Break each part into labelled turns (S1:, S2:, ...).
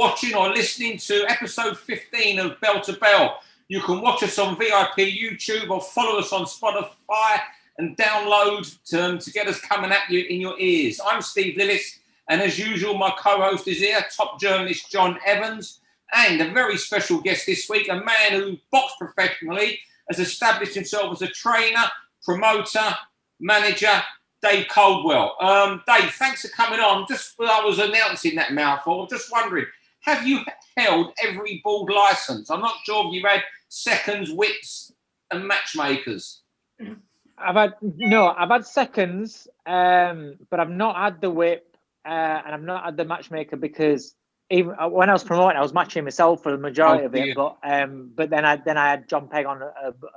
S1: watching or listening to episode 15 of Bell to Bell. You can watch us on VIP YouTube or follow us on Spotify and download to get us coming at you in your ears. I'm Steve Lillis, and as usual, my co-host is here, top journalist John Evans, and a very special guest this week, a man who boxed professionally, has established himself as a trainer, promoter, manager, Dave Coldwell. Dave, thanks for coming on. Just when I was announcing that mouthful, just wondering, have you held every board license? I'm not sure if you've had seconds, whips, and matchmakers.
S2: I've had seconds, but I've not had the whip, and I've not had the matchmaker because even when I was promoting, I was matching myself for the majority of it. But then I had John Pegg on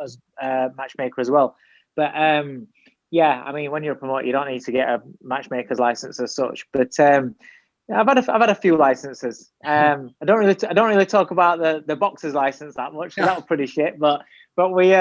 S2: as matchmaker as well. But yeah, I mean, when you're a promoter, you don't need to get a matchmaker's license as such. But I've had a few licenses. I don't really talk about the boxer's license that much. That was pretty shit. But we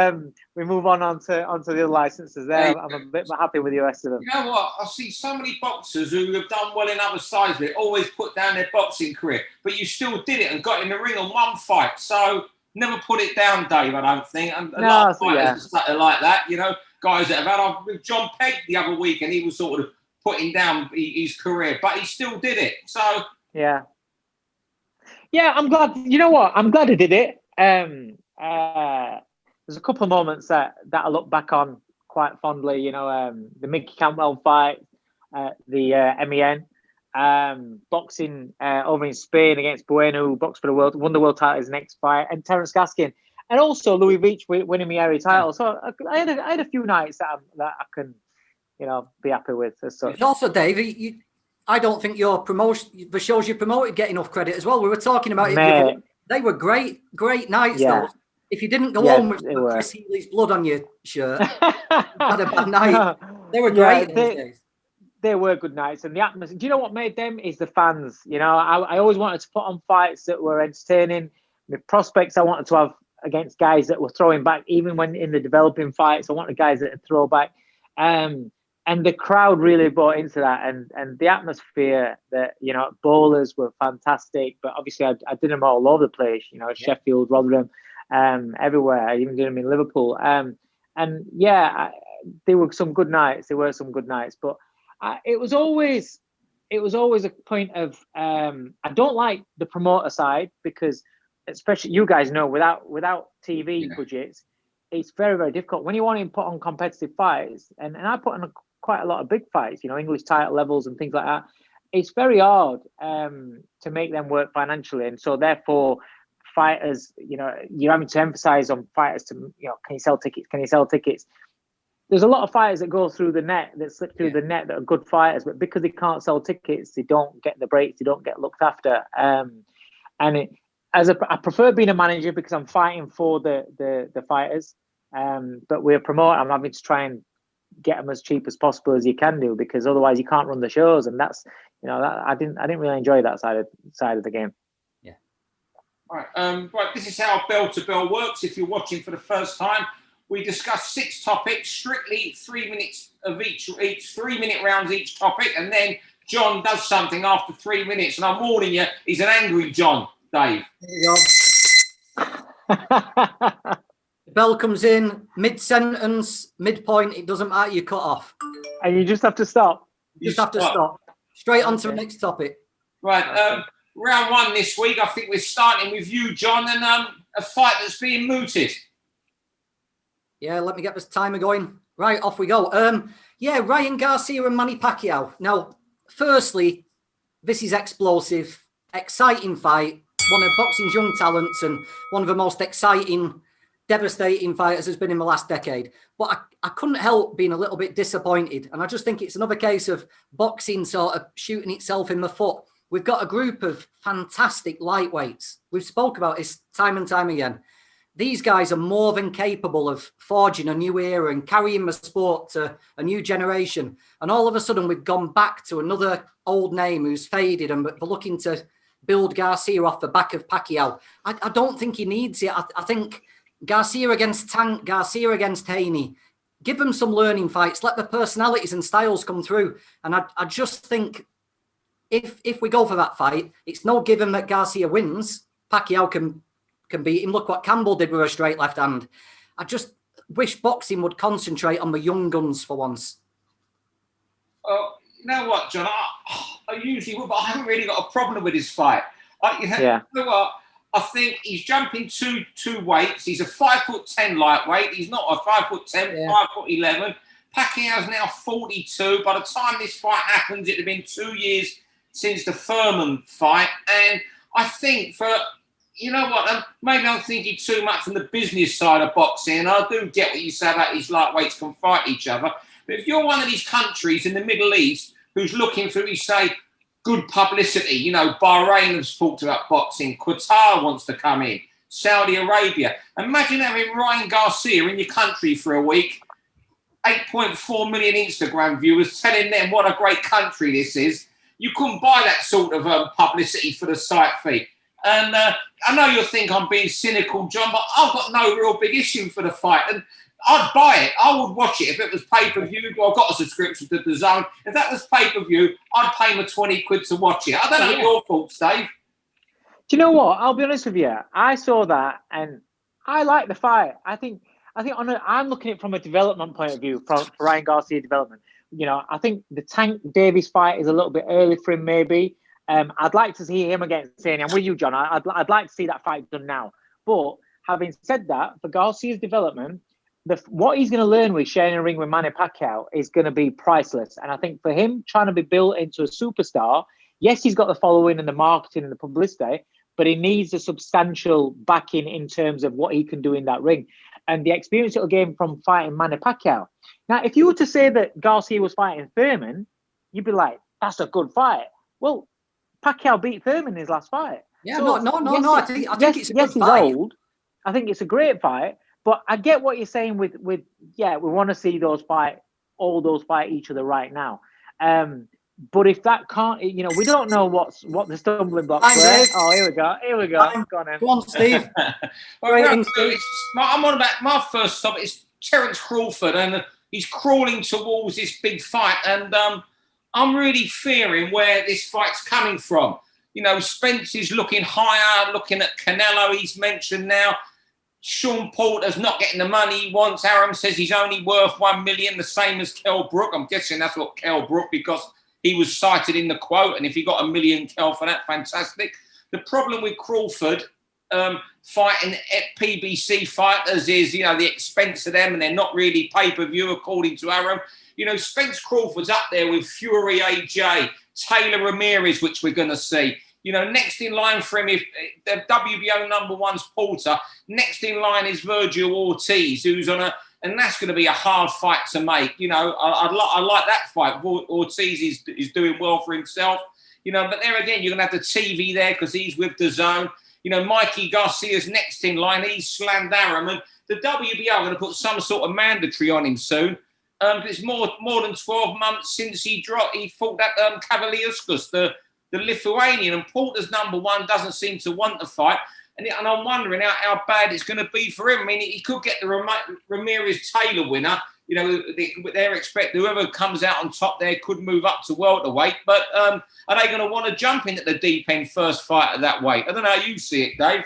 S2: move onto the other licenses there. I'm a bit more happy with the rest of them.
S1: You know what? I see so many boxers who have done well in other sides of it, always put down their boxing career, but you still did it and got in the ring on one fight. So never put it down, Dave, I don't think. And a lot of fighters are like that, you know, guys that have had with John Pegg the other week, and he was sort of putting down his career, but he still did it. So
S2: yeah, I'm glad. You know what? I'm glad I did it. There's a couple of moments that I look back on quite fondly. You know, the Mickey Cantwell fight, the MEN, boxing over in Spain against Bueno, who boxed for the world, won the world title his next fight, and Terence Gaskin, and also Louis Veach winning my area title. So I had a few nights that I can, you know, be happy with as such.
S3: Also, Dave, I don't think your promotion, the shows you promoted, get enough credit as well. We were talking about it. They were great nights, though. If you didn't go home with Chris Healy's blood on your shirt, you had a bad night. They were great those days.
S2: They were good nights, and the atmosphere. Do you know what made them? Is the fans. You know, I always wanted to put on fights that were entertaining. The prospects I wanted to have against guys that were throwing back, even when in the developing fights, I wanted guys that would throw back. And the crowd really bought into that, and the atmosphere. That, you know, bowlers were fantastic, but obviously I did them all over the place. You know, Sheffield, Rotherham, everywhere. I even did them in Liverpool. And yeah, there were some good nights. But it was always a point of I don't like the promoter side, because, especially you guys know, without TV budgets, it's very, very difficult when you want to put on competitive fights. And I put on quite a lot of big fights, you know, English title levels and things like that. It's very hard to make them work financially, and so therefore fighters, you know, you're having to emphasize on fighters to, you know, can you sell tickets? There's a lot of fighters that go through the net, that slip through the net, that are good fighters, but because they can't sell tickets, they don't get the breaks, they don't get looked after. I prefer being a manager because I'm fighting for the fighters, but we're a promoter. I'm having to try and get them as cheap as possible as you can do, because otherwise you can't run the shows, and that's, you know, that I didn't really enjoy that side of the game.
S1: Right, this is how Bell to Bell works. If you're watching for the first time, we discuss 6 topics, strictly 3 minutes of each 3-minute rounds each topic, and then John does something after 3 minutes. And I'm warning you, he's an angry John, Dave.
S3: There you go. Bell comes in mid-sentence, midpoint. It doesn't matter. You cut off,
S2: and you just have to stop.
S3: You have to stop. Straight on to the next topic.
S1: Right. Round 1 this week, I think we're starting with you, John, and a fight that's being mooted.
S3: Yeah, let me get this timer going. Right, off we go. Ryan Garcia and Manny Pacquiao. Now, firstly, this is explosive, exciting fight. One of boxing's young talents and one of the most exciting, devastating fighters has been in the last decade. But I couldn't help being a little bit disappointed. And I just think it's another case of boxing sort of shooting itself in the foot. We've got a group of fantastic lightweights. We've spoke about this time and time again. These guys are more than capable of forging a new era and carrying the sport to a new generation. And all of a sudden, we've gone back to another old name who's faded, and we're looking to build Garcia off the back of Pacquiao. I don't think he needs it. I think Garcia against Tank, Garcia against Haney. Give them some learning fights. Let the personalities and styles come through. And I just think if we go for that fight, it's no given that Garcia wins. Pacquiao can beat him. Look what Campbell did with a straight left hand. I just wish boxing would concentrate on the young guns for once.
S1: You know what, John? I usually would, but I haven't really got a problem with his fight. You know what? I think he's jumping two weights. He's a 5'10" lightweight. He's not a 5'10", 5'11". Pacquiao's now 42. By the time this fight happens, it'd have been 2 years since the Furman fight. And I think you know what, maybe I'm thinking too much from the business side of boxing. And I do get what you say about these lightweights can fight each other. But if you're one of these countries in the Middle East who's looking for, you say, good publicity, you know, Bahrain has talked about boxing, Qatar wants to come in, Saudi Arabia. Imagine having Ryan Garcia in your country for a week, 8.4 million Instagram viewers telling them what a great country this is. You couldn't buy that sort of publicity for the site fee. And I know you'll think I'm being cynical, John, but I've got no real big issue for the fight. And I'd buy it. I would watch it if it was pay-per-view. Well, I've got a subscription to DAZN. If that was pay-per-view, I'd pay my 20 quid to watch it. I don't know your thoughts, Dave.
S2: Do you know what? I'll be honest with you. I saw that and I like the fight. I think I'm looking at it from a development point of view, from Ryan Garcia development. You know, I think the Tank Davis fight is a little bit early for him, maybe. I'd like to see him against Saney. I'm with you, John. I'd like to see that fight done now. But having said that, for Garcia's development, what he's going to learn with sharing a ring with Manny Pacquiao is going to be priceless. And I think for him trying to be built into a superstar, yes, he's got the following and the marketing and the publicity, but he needs a substantial backing in terms of what he can do in that ring. And the experience it'll gain from fighting Manny Pacquiao. Now, if you were to say that Garcia was fighting Thurman, you'd be like, that's a good fight. Well, Pacquiao beat Thurman in his last fight.
S3: Yeah, so, no. I think it's a good fight.
S2: He's old. I think it's a great fight. But I get what you're saying with we want to see all those fight each other right now. But if that can't, you know, we don't know what the stumbling blocks were. Oh, here we go. Go
S3: on, Steve.
S1: I'm on about my first stop. It's Terence Crawford, and he's crawling towards this big fight, and I'm really fearing where this fight's coming from. You know, Spence is looking higher, looking at Canelo. He's mentioned now. Sean Porter's not getting the money he wants. Aram says he's only worth 1 million, the same as Kell Brook. I'm guessing that's what Kell Brook, because he was cited in the quote. And if he got $1 million Kell for that, fantastic. The problem with Crawford fighting at PBC fighters is, you know, the expense of them, and they're not really pay-per-view, according to Aram. You know, Spence Crawford's up there with Fury AJ, Taylor Ramirez, which we're going to see. You know, next in line for him, if the WBO number one's Porter, next in line is Virgil Ortiz, who's and that's going to be a hard fight to make. You know, I like that fight. Ortiz is doing well for himself. You know, but there again, you're going to have the TV there because he's with DAZN. You know, Mikey Garcia's next in line. He's slammed Aram, and the WBO are going to put some sort of mandatory on him soon. It's more than 12 months since he fought that Kavaliauskas, the Lithuanian, and Porter's number one doesn't seem to want the fight. And I'm wondering how bad it's going to be for him. I mean, he could get the Ramirez-Taylor winner. You know, they're expecting whoever comes out on top there could move up to welterweight. But are they going to want to jump in at the deep end first fight at that weight? I don't know how you see it, Dave,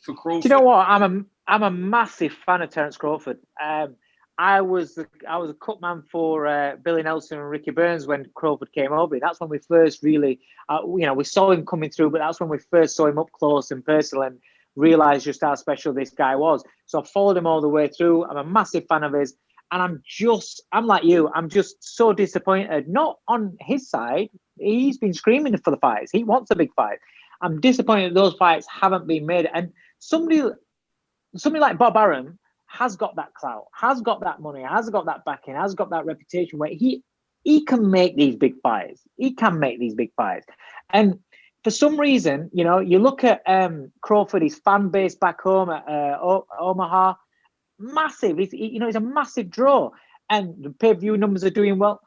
S1: for Crawford.
S2: Do you know what? I'm a massive fan of Terence Crawford. I was a cut man for Billy Nelson and Ricky Burns when Crawford came over. That's when we first really, we saw him coming through, but that's when we first saw him up close and personal and realised just how special this guy was. So I followed him all the way through. I'm a massive fan of his. And I'm like you, I'm just so disappointed. Not on his side. He's been screaming for the fights. He wants a big fight. I'm disappointed those fights haven't been made. And somebody like Bob Arum has got that clout, has got that money, has got that backing, has got that reputation where he can make these big fights. He can make these big fights. And for some reason, you know, you look at Crawford, his fan base back home at Omaha, massive. He's a massive draw. And the pay-per-view numbers are doing well.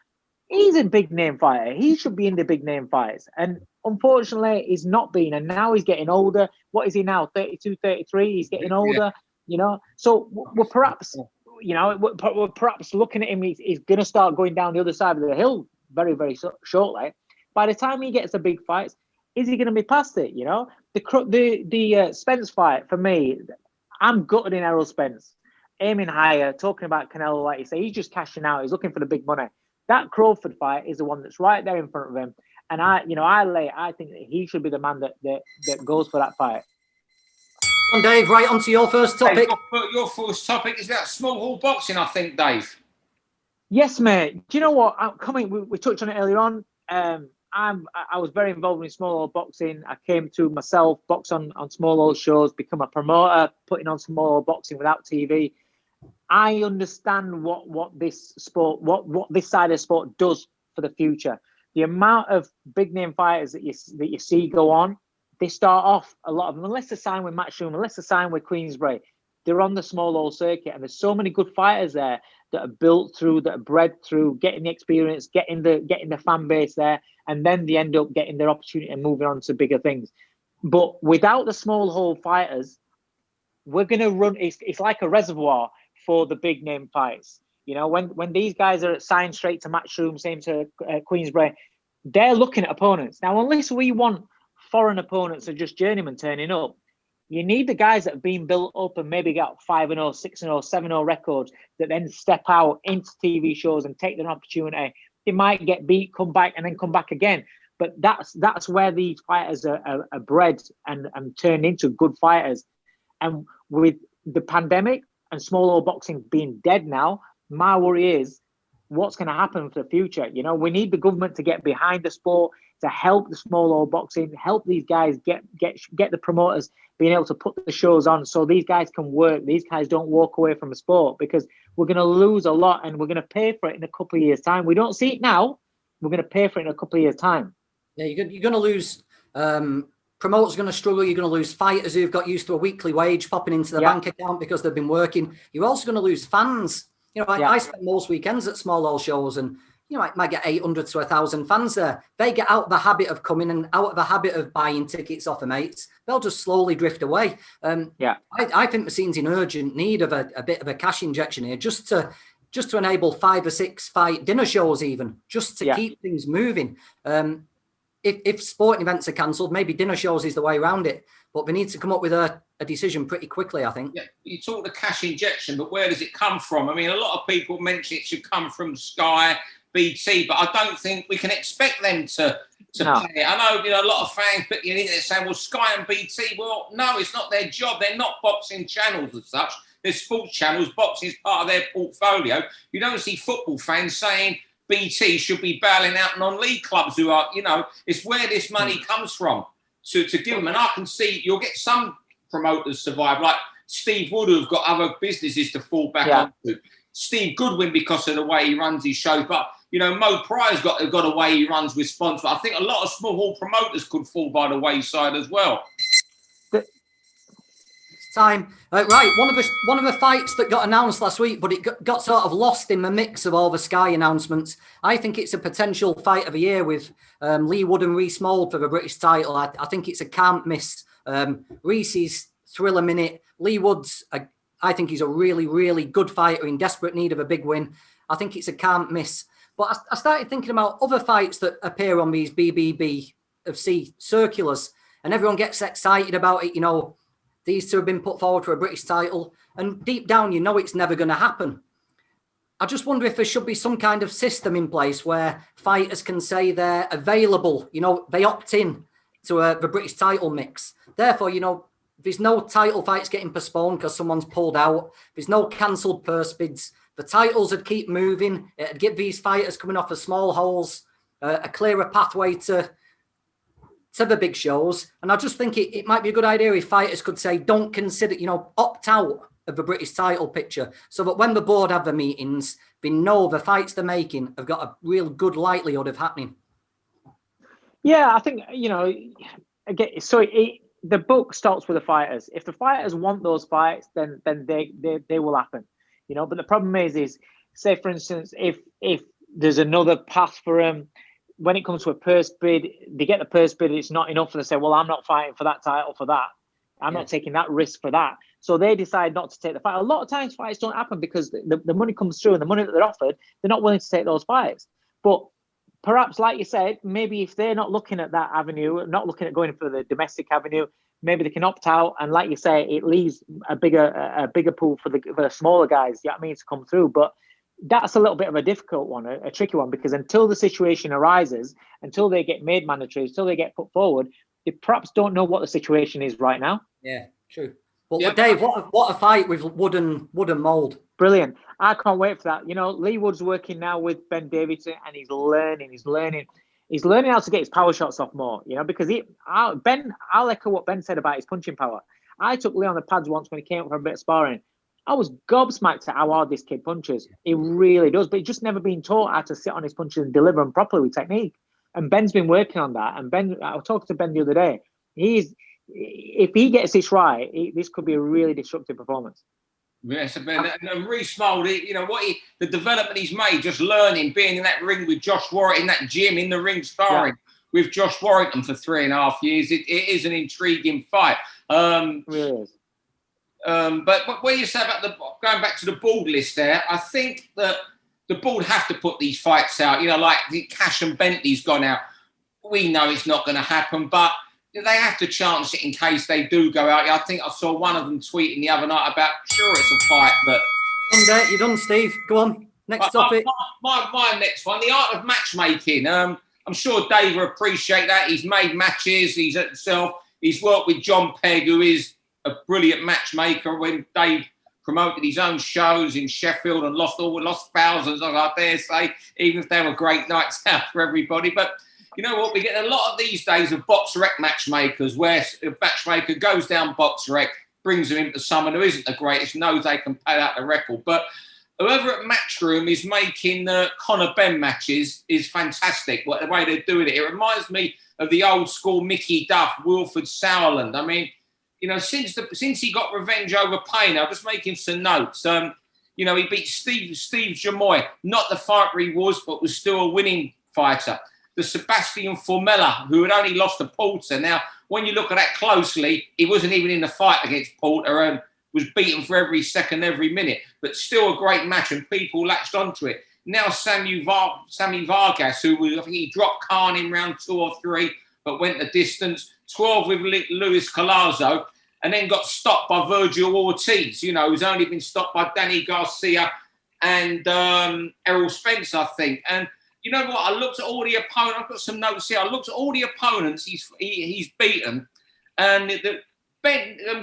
S2: He's a big name fighter. He should be in the big name fights. And unfortunately, he's not been. And now he's getting older. What is he now? 32, 33? He's getting older. Yeah. You know, so we're perhaps looking at him. He's going to start going down the other side of the hill very, very shortly. By the time he gets the big fights, is he going to be past it? You know, the Spence fight for me, I'm gutted in Errol Spence, aiming higher, talking about Canelo, like you say, he's just cashing out. He's looking for the big money. That Crawford fight is the one that's right there in front of him, and I think that he should be the man that goes for that fight.
S3: And Dave, right on to your first topic.
S1: Your first topic is about small hall boxing, I think, Dave.
S2: Yes, mate. Do you know what? We touched on it earlier on. I was very involved in small hall boxing. I came to myself, box on small hall shows, become a promoter, putting on small hall boxing without TV. I understand what this sport, what this side of sport does for the future. The amount of big name fighters that you see go on, they start off, a lot of them, unless they're signed with Matchroom, unless they're signed with Queensbury, they're on the small hall circuit, and there's so many good fighters there that are built through, that are bred through, getting the experience, getting the fan base there, and then they end up getting their opportunity and moving on to bigger things. But without the small hall fighters, we're going to run. It's like a reservoir for the big name fights. You know, when these guys are signed straight to Matchroom, same to Queensbury, they're looking at opponents now. Unless we want foreign opponents or just journeymen turning up, you need the guys that have been built up and maybe got 5-0, 6-0, 7-0 records that then step out into TV shows and take their opportunity. They might get beat, come back, and then come back again. But that's where these fighters are bred and turned into good fighters. And with the pandemic and small hall boxing being dead now, my worry is what's going to happen for the future. You know, we need the government to get behind the sport, to help the small hall boxing, help these guys get the promoters being able to put the shows on so these guys can work. These guys don't walk away from the sport, because we're going to lose a lot and we're going to pay for it in a couple of years' time. We don't see it now. We're going to pay for it in a couple of years' time.
S3: Yeah, you're going to lose. Promoters are going to struggle. You're going to lose fighters who've got used to a weekly wage popping into the bank account because they've been working. You're also going to lose fans. You know, I spend most weekends at small hall shows, and you know, I might get 800 to 1,000 fans there. They get out of the habit of coming and out of the habit of buying tickets off their mates. They'll just slowly drift away. I think the scene's in urgent need of a bit of a cash injection here, just to enable 5 or 6 fight dinner shows, even just to keep things moving. If sporting events are cancelled, maybe dinner shows is the way around it. But we need to come up with a decision pretty quickly, I think. Yeah,
S1: you talk the cash injection, but where does it come from? I mean, a lot of people mention it should come from Sky, BT, but I don't think we can expect them to pay it. I know, a lot of fans put in there saying, well, Sky and BT, well, no, it's not their job. They're not boxing channels as such. They're sports channels. Boxing is part of their portfolio. You don't see football fans saying BT should be bailing out non-league clubs who are, it's where this money comes from to give them. And I can see you'll get some promoters survive, like Steve Wood, who've got other businesses to fall back onto. Steve Goodwin, because of the way he runs his shows. But, Mo Pryor's got a way he runs with sponsors. I think a lot of small hall promoters could fall by the wayside as well.
S3: It's time. Right, one of the fights that got announced last week, but it got sort of lost in the mix of all the Sky announcements. I think it's a potential fight of the year with Lee Wood and Reece Mould for the British title. I think it's a can't miss. Reece's thriller minute. Lee Wood's, I think he's a really, really good fighter in desperate need of a big win. I think it's a can't miss. But I started thinking about other fights that appear on these BBB circulars, and everyone gets excited about it. These two have been put forward for a British title, and deep down, it's never going to happen. I just wonder if there should be some kind of system in place where fighters can say they're available. They opt in to the British title mix. Therefore, there's no title fights getting postponed because someone's pulled out. There's no cancelled purse bids. The titles would keep moving. It'd give these fighters coming off of small holes a clearer pathway to the big shows. And I just think it might be a good idea if fighters could say, don't consider, opt out of the British title picture, so that when the board have the meetings, they know the fights they're making have got a real good likelihood of happening.
S2: Yeah, I think, again, the book starts with the fighters. If the fighters want those fights, then they will happen. But the problem is say, for instance, if there's another path for them, when it comes to a purse bid, they get the purse bid, it's not enough, and they say, well, I'm not fighting for that title for that. I'm not taking that risk for that. So they decide not to take the fight. A lot of times fights don't happen because the money comes through, and the money that they're offered, they're not willing to take those fights. But perhaps, like you said, maybe if they're not looking at that avenue, not looking at going for the domestic avenue, maybe they can opt out. And like you say, it leaves a bigger pool for the smaller guys, you know what I mean, to come through. But that's a little bit of a difficult one, a tricky one, because until the situation arises, until they get made mandatory, until they get put forward, they perhaps don't know what the situation is right now.
S3: Yeah, true. But Dave, what a fight with wooden mold.
S2: Brilliant. I can't wait for that. You know, Lee Wood's working now with Ben Davidson, and he's learning how to get his power shots off more, you know, because I'll echo what Ben said about his punching power. I took Lee on the pads once when he came up for a bit of sparring. I was gobsmacked at how hard this kid punches. He really does, but he's just never been taught how to sit on his punches and deliver them properly with technique. And Ben's been working on that. And Ben, I was talking to Ben the other day. If he gets this right, this could be a really disruptive performance.
S1: Yes, and Reece Mould, you know the development he's made, just learning, being in that ring with Josh Warrington, in that gym, in the ring sparring with Josh Warrington for 3.5 years. It is an intriguing fight.
S2: It really is.
S1: But what you say about going back to the board list there, I think that the board have to put these fights out. You know, like the Cash and Bentley's gone out. We know it's not going to happen, but they have to chance it in case they do go out. I think I saw one of them tweeting the other night about, sure, it's a fight, but...
S3: You're done, Steve. Go on. Next topic.
S1: My next one, the art of matchmaking. I'm sure Dave will appreciate that. He's made matches. He's at himself. He's worked with John Pegg, who is a brilliant matchmaker. When Dave promoted his own shows in Sheffield and lost thousands, I dare say, even if they were great nights out for everybody. But you know what? We get a lot of these days of BoxRec matchmakers where a matchmaker goes down BoxRec, brings them into someone who isn't the greatest, knows they can pay out the record. But whoever at Matchroom is making the Conor Benn matches is fantastic. The way they're doing it. It reminds me of the old school Mickey Duff, Wilford Sauerland. I mean, you know, since he got revenge over Payne, I'm just making some notes. You know, he beat Steve Jamoy, not the fighter he was, but was still a winning fighter. The Sebastian Formella, who had only lost to Porter. Now, when you look at that closely, he wasn't even in the fight against Porter and was beaten for every second, every minute. But still a great match, and people latched onto it. Now, Sammy Vargas, who was, I think he dropped Khan in round 2 or 3, but went the distance. 12 with Luis Collazo, and then got stopped by Virgil Ortiz, you know, who's only been stopped by Danny Garcia and Errol Spence, I think. And you know what? I looked at all the opponents. I've got some notes here. I looked at all the opponents he's beaten, and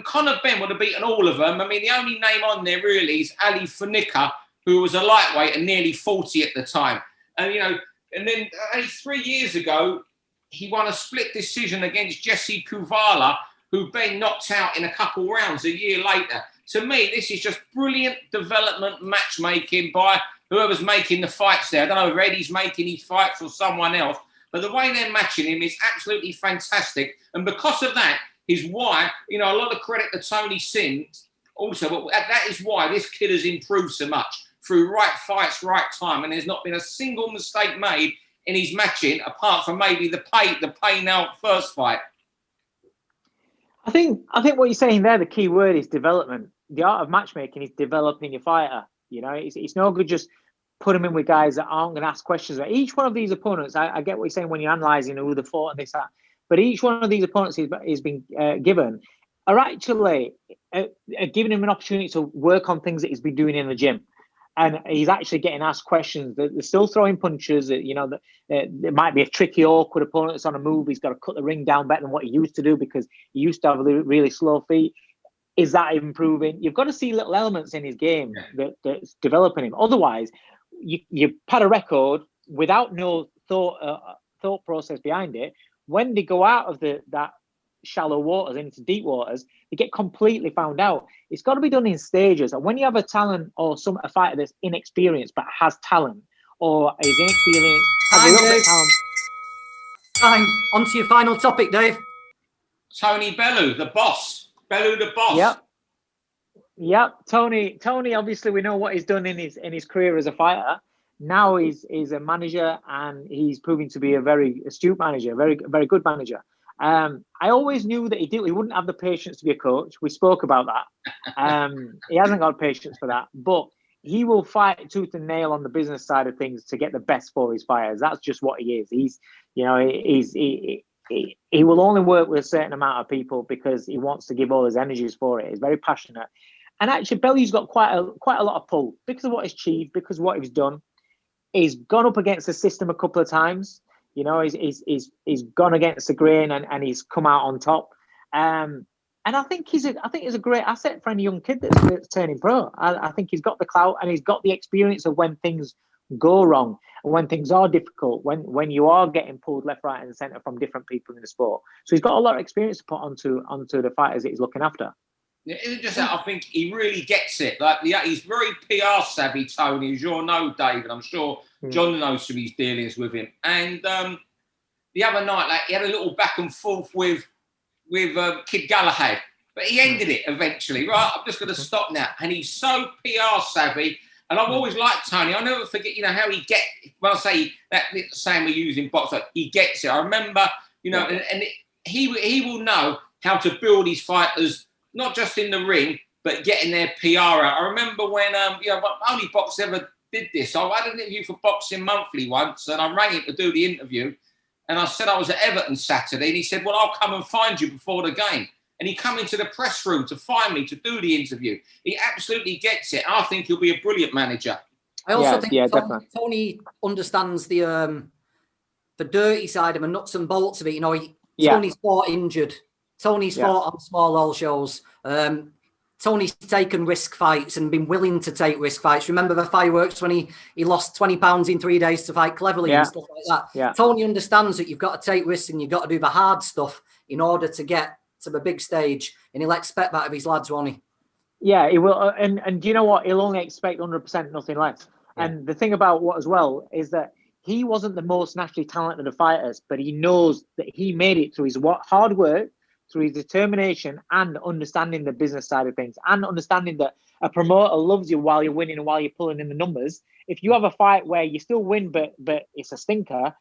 S1: Conor Benn would have beaten all of them. I mean, the only name on there really is Ali Funica, who was a lightweight and nearly 40 at the time. And you know, and then 3 years ago, he won a split decision against Jesse Kuvala, who Ben knocked out in a couple rounds a year later. To me, this is just brilliant development matchmaking by whoever's making the fights there. I don't know if Eddie's making these fights or someone else, but the way they're matching him is absolutely fantastic. And because of that is why, you know, a lot of credit to Tony Sims also, but that is why this kid has improved so much through right fights, right time. And there's not been a single mistake made in his matching, apart from maybe the Payne out first fight.
S2: I think what you're saying there, the key word is development. The art of matchmaking is developing your fighter. You know, it's no good just put them in with guys that aren't going to ask questions. Each one of these opponents, I get what you're saying when you're analysing who the fought and this, that, but each one of these opponents is being given are actually giving him an opportunity to work on things that he's been doing in the gym. And he's actually getting asked questions. They're still throwing punches. You know, it might be a tricky, awkward opponent that's on a move. He's got to cut the ring down better than what he used to do because he used to have really slow feet. Is that improving? You've got to see little elements in his game that's developing him. Otherwise, you pad a record without no thought process behind it. When they go out of that shallow waters into deep waters, they get completely found out. It's got to be done in stages. And when you have a talent or a fighter that's inexperienced but has talent, or is inexperienced, has a little bit of talent.
S3: Time. On to your final topic, Dave.
S1: Tony Bellew, the boss. Bellew, the boss.
S2: Yep. Tony. Obviously, we know what he's done in his career as a fighter. Now he's a manager, and he's proving to be a very astute manager, very very good manager. I always knew that he wouldn't have the patience to be a coach. We spoke about that. He hasn't got patience for that, but he will fight tooth and nail on the business side of things to get the best for his fighters. That's just what he is. He will only work with a certain amount of people because he wants to give all his energies for it. He's very passionate. And actually, Bellew's got quite a lot of pull because of what he's achieved, because of what he's done. He's gone up against the system a couple of times. He's gone against the grain and he's come out on top. And I think he's a great asset for any young kid that's turning pro. I think he's got the clout and he's got the experience of when things go wrong and when things are difficult, when you are getting pulled left, right, and centre from different people in the sport. So he's got a lot of experience to put onto the fighters that he's looking after.
S1: Yeah, it's just that I think he really gets it. He's very PR savvy, Tony, as you'll know, David. I'm sure John knows some of his dealings with him. And the other night, he had a little back and forth with Kid Galahad, but he ended it eventually. Right, I'm just going to stop now. And he's so PR savvy, and I've always liked Tony. I'll never forget, how he gets. When I say that saying we use in boxing, he gets it. I remember, and he will know how to build his fighters, not just in the ring, but getting their PR out. I remember when only box ever did this. I had an interview for Boxing Monthly once, and I rang him to do the interview. And I said I was at Everton Saturday, and he said, well, I'll come and find you before the game. And he come into the press room to find me to do the interview. He absolutely gets it. I think he'll be a brilliant manager.
S3: I also think Tony understands the dirty side of the nuts and bolts of it. Tony's fought injured. Tony's fought on small hall shows. Tony's taken risk fights and been willing to take risk fights. Remember the fireworks when he lost 20 pounds in 3 days to fight Cleverly and stuff like that. Yeah. Tony understands that you've got to take risks and you've got to do the hard stuff in order to get to the big stage. And he'll expect that of his lads, won't he? Yeah, he will. And do you know what? He'll only expect 100%, nothing less. Yeah. And the thing about what as well is that he wasn't the most naturally talented of fighters, but he knows that he made it through his hard work, through his determination and understanding the business side of things and understanding that a promoter loves you while you're winning and while you're pulling in the numbers. If you have a fight where you still win, but it's a stinker,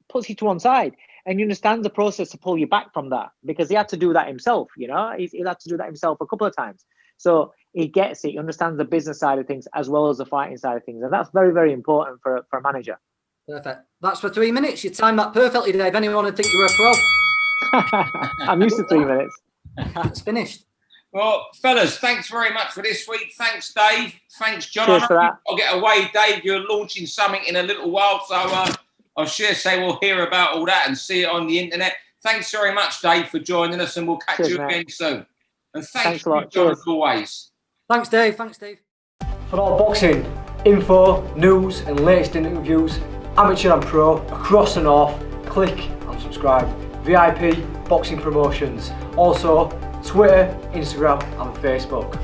S3: puts you to one side, and he understands the process to pull you back from that because he had to do that himself. He had to do that himself a couple of times. So he gets it. He understands the business side of things as well as the fighting side of things. And that's very, very important for a manager. Perfect. That's for 3 minutes. You timed that perfectly, Dave. Anyone would think you were a pro. I'm used to 3 minutes. It's finished. Well, fellas, thanks very much for this week. Thanks, Dave. Thanks, John. Cheers for that. I'll get away, Dave. You're launching something in a little while, so I'll say we'll hear about all that and see it on the internet. Thanks very much, Dave, for joining us, and we'll catch you again soon. And thanks a lot, John, as always. Thanks, Dave. For all boxing info, news, and latest interviews, amateur and pro across the north, click and subscribe. VIP Boxing Promotions. Also, Twitter, Instagram, and Facebook.